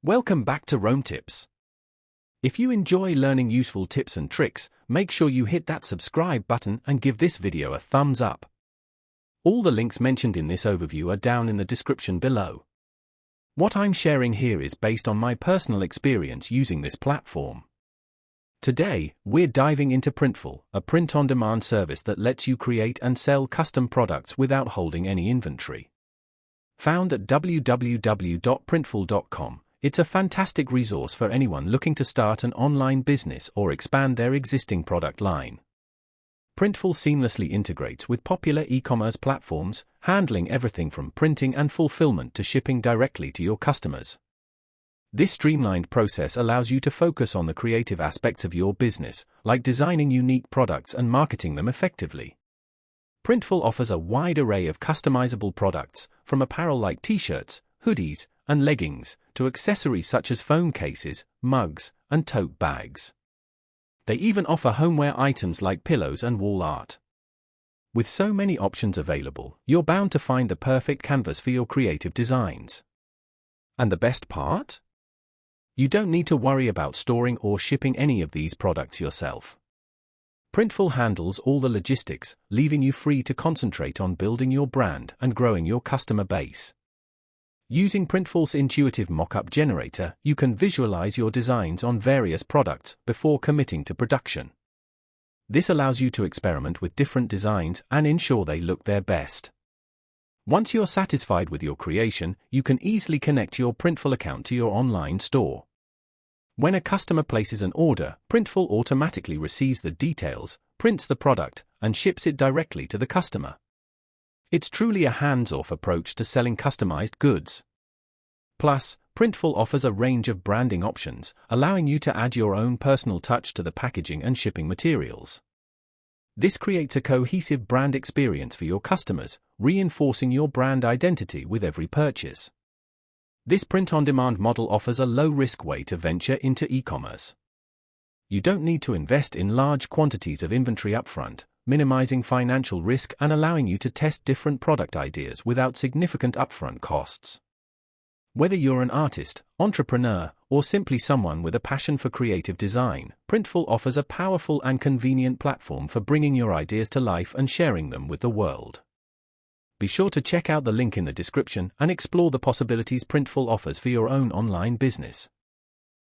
Welcome back to Rome Tips. If you enjoy learning useful tips and tricks, make sure you hit that subscribe button and give this video a thumbs up. All the links mentioned in this overview are down in the description below. What I'm sharing here is based on my personal experience using this platform. Today, we're diving into Printful, a print-on-demand service that lets you create and sell custom products without holding any inventory. Found at www.printful.com, it's a fantastic resource for anyone looking to start an online business or expand their existing product line. Printful seamlessly integrates with popular e-commerce platforms, handling everything from printing and fulfillment to shipping directly to your customers. This streamlined process allows you to focus on the creative aspects of your business, like designing unique products and marketing them effectively. Printful offers a wide array of customizable products, from apparel like t-shirts, hoodies, and leggings, to accessories such as phone cases, mugs, and tote bags. They even offer homeware items like pillows and wall art. With so many options available, you're bound to find the perfect canvas for your creative designs. And the best part? You don't need to worry about storing or shipping any of these products yourself. Printful handles all the logistics, leaving you free to concentrate on building your brand and growing your customer base. Using Printful's intuitive mock-up generator, you can visualize your designs on various products before committing to production. This allows you to experiment with different designs and ensure they look their best. Once you're satisfied with your creation, you can easily connect your Printful account to your online store. When a customer places an order, Printful automatically receives the details, prints the product, and ships it directly to the customer. It's truly a hands-off approach to selling customized goods. Plus, Printful offers a range of branding options, allowing you to add your own personal touch to the packaging and shipping materials. This creates a cohesive brand experience for your customers, reinforcing your brand identity with every purchase. This print-on-demand model offers a low-risk way to venture into e-commerce. You don't need to invest in large quantities of inventory upfront, minimizing financial risk and allowing you to test different product ideas without significant upfront costs. Whether you're an artist, entrepreneur, or simply someone with a passion for creative design, Printful offers a powerful and convenient platform for bringing your ideas to life and sharing them with the world. Be sure to check out the link in the description and explore the possibilities Printful offers for your own online business.